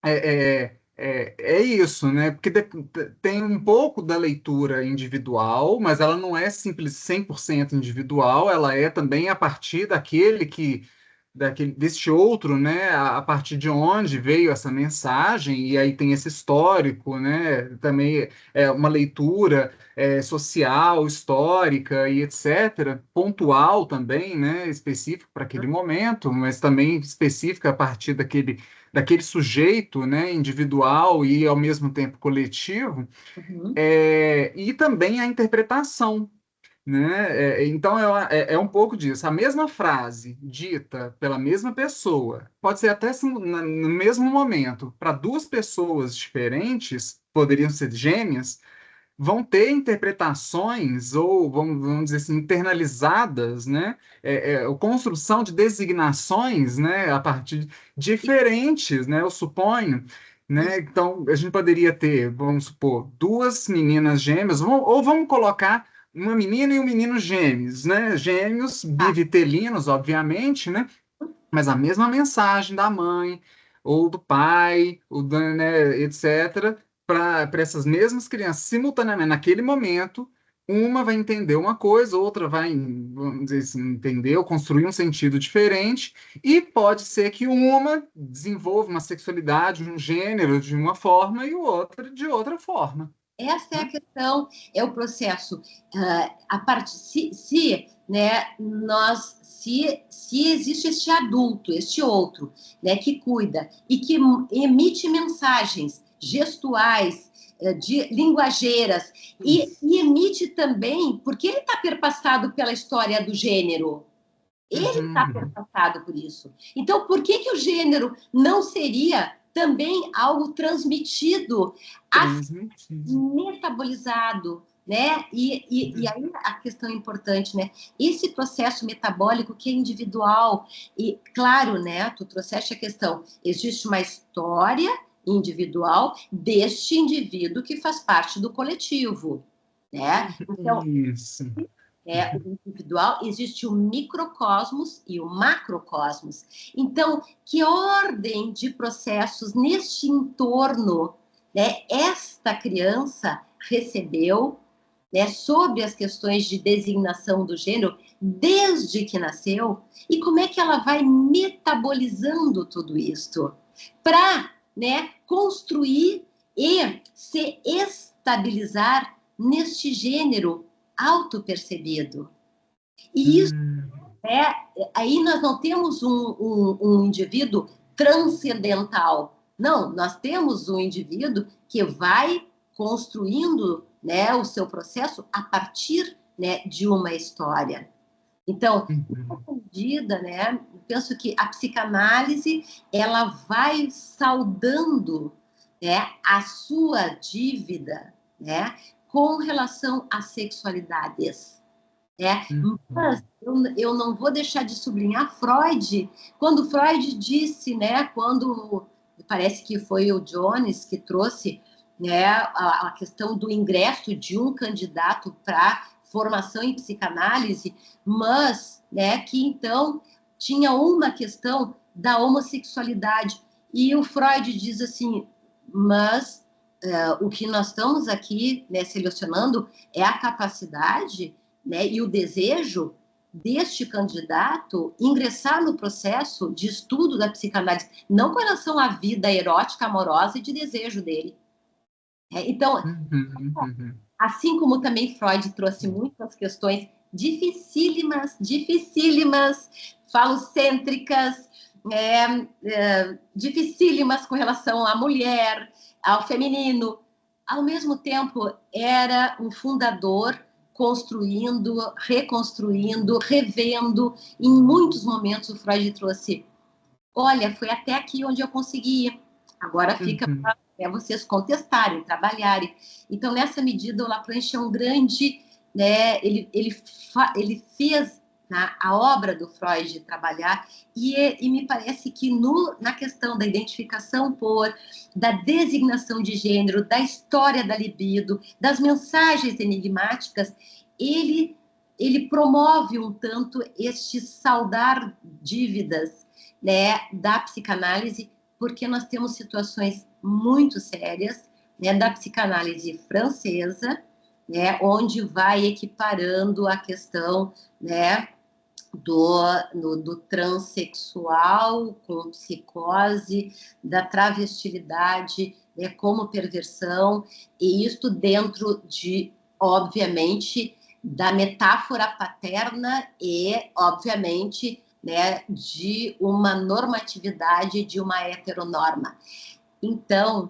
É isso, né? Porque tem um pouco da leitura individual, mas ela não é simples 100% individual, ela é também a partir deste outro, né? A partir de onde veio essa mensagem, e aí tem esse histórico, né? Também é uma leitura social, histórica e etc., pontual também, né? Específico para aquele momento, mas também específica a partir daquele sujeito, né, individual e ao mesmo tempo coletivo, e também a interpretação, né? Então é um pouco disso. A mesma frase dita pela mesma pessoa pode ser até assim, no mesmo momento para duas pessoas diferentes, poderiam ser gêmeas, vão ter interpretações ou vamos dizer assim, internalizadas, né? A construção de designações, né? A partir de diferentes, né? Eu suponho, né? Então a gente poderia ter, vamos supor, duas meninas gêmeas, ou vamos colocar uma menina e um menino gêmeos, né? Gêmeos bivitelinos, obviamente, né? Mas a mesma mensagem da mãe ou do pai, né, etc., para essas mesmas crianças, simultaneamente, naquele momento, uma vai entender uma coisa, outra vai, vamos dizer assim, entender ou construir um sentido diferente, e pode ser que uma desenvolva uma sexualidade, um gênero de uma forma e o outro de outra forma. Essa é a questão, é o processo. A parte, se nós se existe este adulto, este outro, né, que cuida e que emite mensagens gestuais, de linguageiras, e emite também, porque ele está perpassado pela história do gênero. Ele está perpassado por isso. Então, por que o gênero não seria também algo transmitido, metabolizado, né? E aí a questão importante, né? Esse processo metabólico que é individual, e claro, né? Tu trouxeste a questão, existe uma história individual deste indivíduo que faz parte do coletivo, né? Então, Isso. o individual, existe o microcosmos e o macrocosmos. Então, que ordem de processos neste entorno, né, esta criança recebeu, né, sobre as questões de designação do gênero desde que nasceu, e como é que ela vai metabolizando tudo isto para, né, construir e se estabilizar neste gênero autopercebido. E isso aí nós não temos um indivíduo transcendental. Não, nós temos um indivíduo que vai construindo, né, o seu processo a partir, né, de uma história. Então, nessa medida, né, eu penso que a psicanálise ela vai saudando, né, a sua dívida, né, com relação às sexualidades. Mas eu não vou deixar de sublinhar Freud, quando Freud disse, né, quando parece que foi o Jones que trouxe, né, a questão do ingresso de um candidato para formação em psicanálise, mas, né, que então tinha uma questão da homossexualidade, e o Freud diz assim, mas o que nós estamos aqui, né, selecionando é a capacidade, né, e o desejo deste candidato ingressar no processo de estudo da psicanálise, não com relação à vida erótica, amorosa e de desejo dele. Então, assim como também Freud trouxe muitas questões dificílimas, falocêntricas, dificílimas com relação à mulher, ao feminino, ao mesmo tempo era um fundador construindo, reconstruindo, revendo. Em muitos momentos o Freud trouxe, olha, foi até aqui onde eu consegui, agora fica para vocês contestarem, trabalharem. Então, nessa medida, o Laplanche é um grande, né, ele fez, né, a obra do Freud trabalhar, e me parece que na questão da identificação da designação de gênero, da história da libido, das mensagens enigmáticas, ele promove um tanto este saldar dívidas, né, da psicanálise, porque nós temos situações muito sérias, né, da psicanálise francesa, né, onde vai equiparando a questão, né, do transexual com psicose, da travestilidade, né, como perversão, e isto dentro de, obviamente, da metáfora paterna e, obviamente, né, de uma normatividade, de uma heteronorma. Então,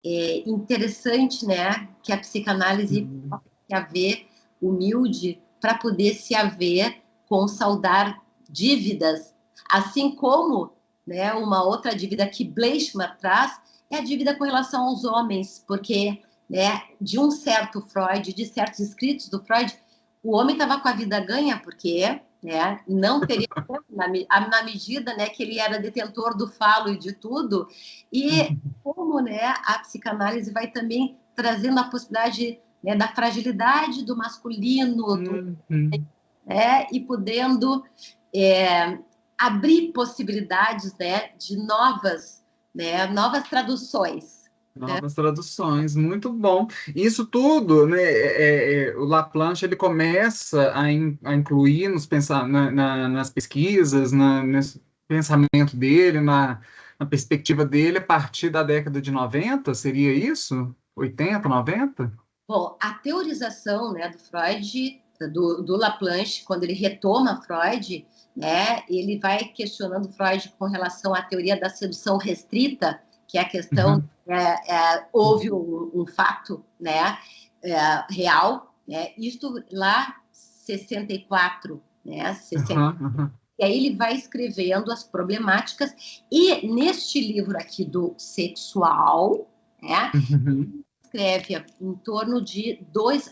é interessante, né, que a psicanálise possa se haver humilde para poder se haver com saldar dívidas, assim como, né, uma outra dívida que Bleichmann traz é a dívida com relação aos homens, porque, né, de um certo Freud, de certos escritos do Freud, o homem estava com a vida ganha, porque, né, não teria na medida, né, que ele era detentor do falo e de tudo, e como, né, a psicanálise vai também trazendo a possibilidade, né, da fragilidade do masculino, né, e podendo abrir possibilidades, né, de novas traduções. Novas traduções, muito bom. Isso tudo, né, o Laplanche ele começa a incluir nas pesquisas, nesse pensamento dele, na perspectiva dele, a partir da década de 90, seria isso? 80, 90? Bom, a teorização, né, do Freud do Laplanche, quando ele retoma Freud, né, ele vai questionando Freud com relação à teoria da sedução restrita, que é a questão, houve um fato, né, real, né, isto lá 64, né, 60. E aí ele vai escrevendo as problemáticas, e neste livro aqui do sexual, né, escreve em torno de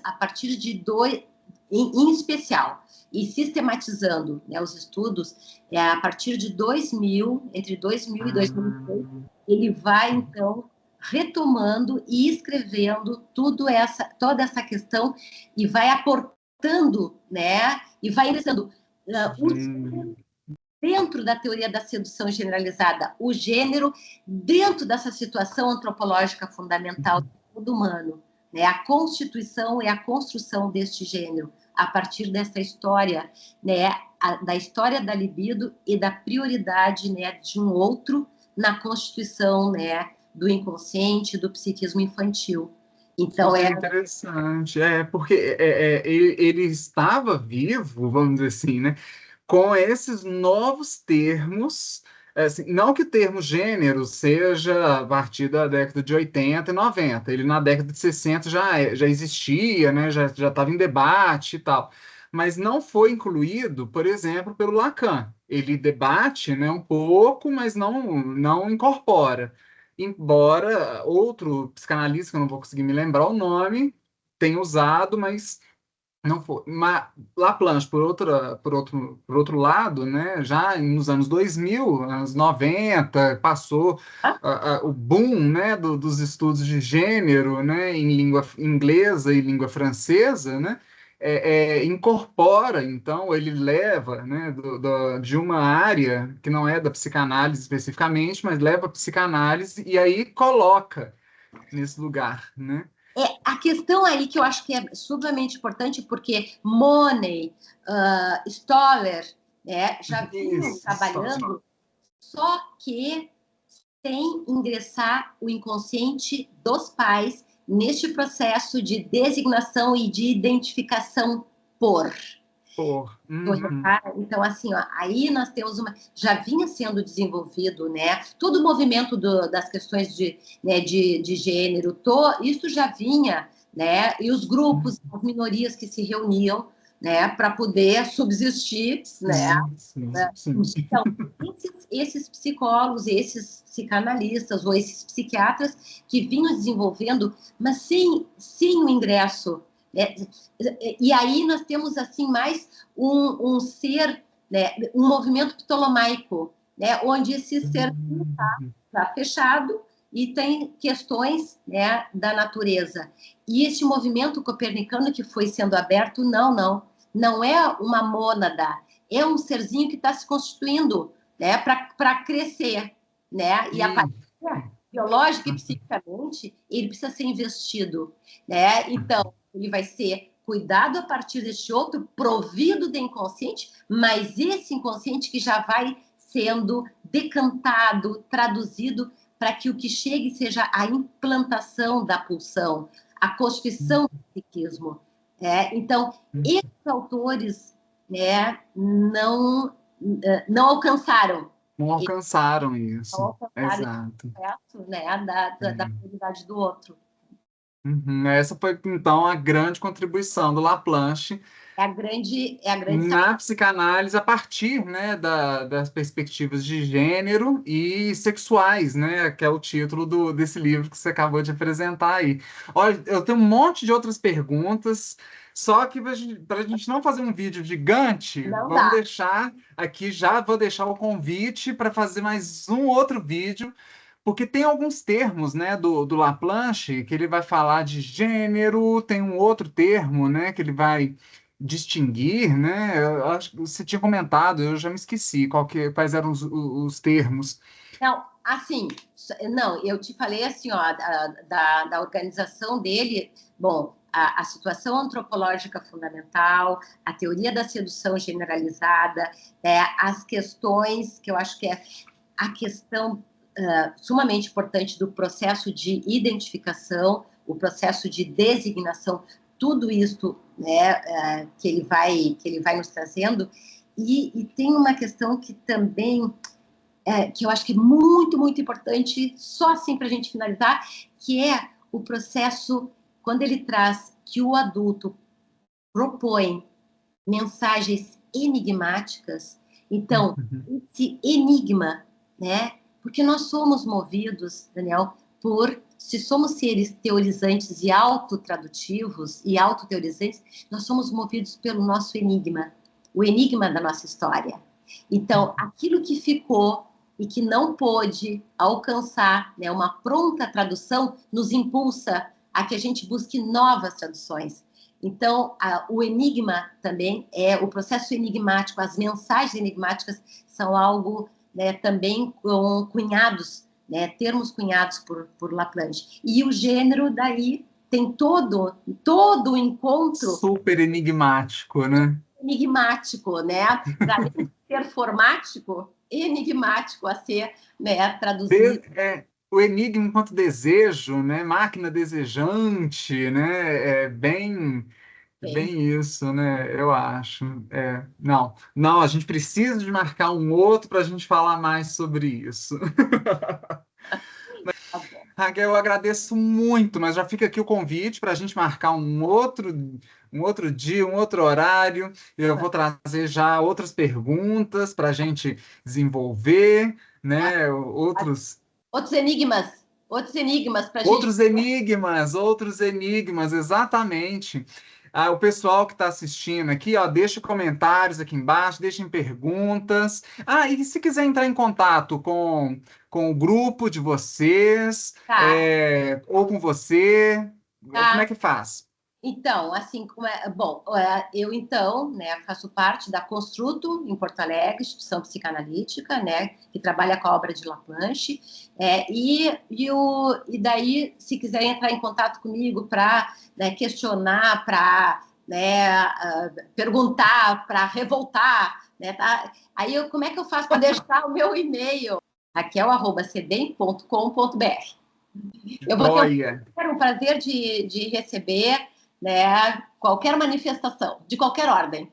a partir de dois, em especial, e sistematizando, né, os estudos, a partir de 2000, entre 2000 e 2006, ele vai, então, retomando e escrevendo toda essa questão, e vai aportando, né, e vai ingressando dentro da teoria da sedução generalizada, o gênero dentro dessa situação antropológica fundamental do humano, né? A constituição e a construção deste gênero a partir dessa história, né? Da história da libido e da prioridade, né, de um outro na constituição, né, do inconsciente, do psiquismo infantil. Então é interessante, porque ele estava vivo, vamos dizer assim, né? Com esses novos termos, assim, não que o termo gênero seja a partir da década de 80 e 90, ele na década de 60 já existia, né, já estava em debate e tal, mas não foi incluído, por exemplo, pelo Lacan. Ele debate, né, um pouco, mas não incorpora. Embora outro psicanalista, que eu não vou conseguir me lembrar o nome, tenha usado, mas não foi. Mas Laplanche, por outro lado, né, já nos anos 2000, anos 90, passou o boom, né, dos estudos de gênero, né, em língua inglesa e língua francesa, né, incorpora, então, ele leva, né, de uma área que não é da psicanálise especificamente, mas leva a psicanálise e aí coloca nesse lugar, né? A questão aí que eu acho que é sublimamente importante, porque Money, Stoller, né, já vinham trabalhando, só que sem ingressar o inconsciente dos pais neste processo de designação e de identificação por. Então, assim, ó, aí nós temos já vinha sendo desenvolvido, né? Todo o movimento das questões de gênero, isso já vinha, né? E os grupos, as minorias que se reuniam, né, para poder subsistir, né? Então, esses psicólogos, esses psicanalistas ou esses psiquiatras que vinham desenvolvendo, mas sem o ingresso, né? E aí nós temos assim mais um ser, né, um movimento ptolomaico, né, onde esse ser está fechado e tem questões, né, da natureza. E este movimento copernicano que foi sendo aberto, não é uma mônada, é um serzinho que está se constituindo, né, para crescer, né, e a partir biológica e psiquicamente, ele precisa ser investido, né? Então, ele vai ser cuidado a partir deste outro, provido de inconsciente, mas esse inconsciente que já vai sendo decantado, traduzido, para que o que chegue seja a implantação da pulsão, a constituição do psiquismo. Então, esses autores, né, não alcançaram. Não alcançaram isso. Não alcançaram Exato. esse processo, né, da prioridade do outro. Essa foi, então, a grande contribuição do Laplanche É a grande na psicanálise a partir, né, das perspectivas de gênero e sexuais, né, que é o título desse livro que você acabou de apresentar aí. Olha, eu tenho um monte de outras perguntas, só que para a gente não fazer um vídeo gigante, vamos deixar aqui, já vou deixar o convite para fazer mais um outro vídeo, porque tem alguns termos, né, do Laplanche, que ele vai falar de gênero, tem um outro termo, né, que ele vai distinguir, né? Eu acho que você tinha comentado, eu já me esqueci quais eram os termos. Não, assim, não, eu te falei assim, ó, da organização dele, bom, a situação antropológica fundamental, a teoria da sedução generalizada, as questões que eu acho que é a questão sumamente importante do processo de identificação, o processo de designação, tudo isso né, que ele vai nos trazendo. E tem uma questão que também que eu acho que é muito, muito importante, só assim para a gente finalizar, que é o processo, quando ele traz que o adulto propõe mensagens enigmáticas. Então, esse enigma, né? Porque nós somos movidos, Daniel, se somos seres teorizantes e autotradutivos e autoteorizantes, nós somos movidos pelo nosso enigma, o enigma da nossa história. Então, aquilo que ficou e que não pôde alcançar, né, uma pronta tradução, nos impulsa a que a gente busque novas traduções. Então, o enigma também o processo enigmático, as mensagens enigmáticas são algo, né, também com cunhados, né, termos cunhados por Laplanche. E o gênero daí tem todo o encontro super enigmático, né? Enigmático, né? Para além de ser formático, enigmático a ser, né, traduzido. O enigma enquanto desejo, né? Máquina desejante, né? É bem isso, né? Eu acho. Não, a gente precisa de marcar um outro para a gente falar mais sobre isso. Tá bom. Raquel, eu agradeço muito, mas já fica aqui o convite para a gente marcar um outro dia, um outro horário. Eu vou trazer já outras perguntas para a gente desenvolver, né? Outros enigmas para a gente. Outros enigmas, exatamente. O pessoal que está assistindo aqui, ó, deixa comentários aqui embaixo, deixem perguntas. E se quiser entrar em contato com o grupo de vocês, Tá, ou com você, como é tá. que faz? Então, assim, bom, eu então, né, faço parte da Construto em Porto Alegre, instituição psicanalítica, né, que trabalha com a obra de Laplanche, e daí, se quiser entrar em contato comigo para, né, questionar, para, né, perguntar, para revoltar, né, tá? Aí como é que eu faço para deixar o meu e-mail? raquel@cedem.com.br. Eu vou ter Joia! um prazer de receber, né, qualquer manifestação, de qualquer ordem.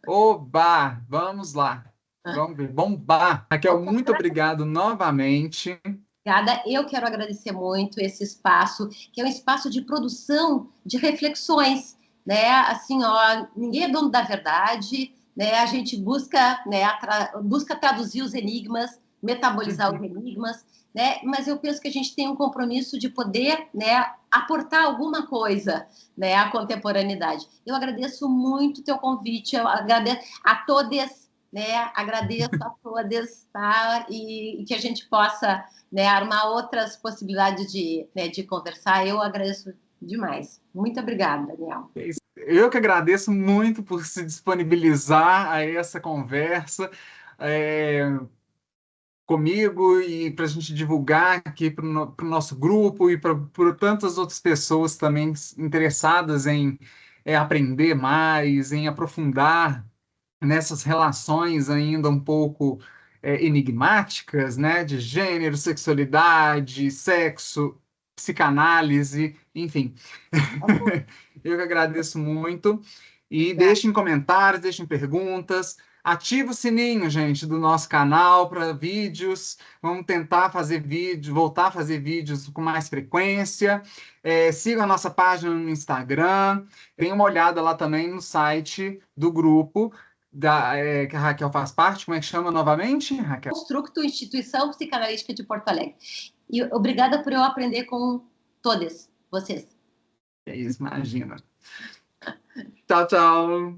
Oba! Vamos lá. Vamos ver. Bombar. Raquel, muito obrigado novamente. Obrigada. Eu quero agradecer muito esse espaço, que é um espaço de produção de reflexões, né? Assim, ó, ninguém é dono da verdade, né? A gente busca, né, busca traduzir os enigmas, metabolizar os enigmas, né? Mas eu penso que a gente tem um compromisso de poder, né, aportar alguma coisa, né, à contemporaneidade. Eu agradeço muito o teu convite, eu agradeço a todos, né? Agradeço a todos, tá? E que a gente possa, né, armar outras possibilidades né, de conversar. Eu agradeço demais. Muito obrigada, Daniel. Eu que agradeço muito por se disponibilizar a essa conversa comigo e para a gente divulgar aqui para o nosso grupo e para tantas outras pessoas também interessadas em aprender mais, em aprofundar nessas relações ainda um pouco enigmáticas, né, de gênero, sexualidade, sexo, psicanálise, enfim. Eu que agradeço muito. E deixem comentários, deixem perguntas. Ativa o sininho, gente, do nosso canal para vídeos. Vamos tentar fazer vídeo, voltar a fazer vídeos com mais frequência. Siga a nossa página no Instagram. Dê uma olhada lá também no site do grupo que a Raquel faz parte. Como é que chama novamente, Raquel? Construto, Instituição Psicanalítica de Porto Alegre. E obrigada por eu aprender com todos vocês. É isso, imagina. Tchau, tchau.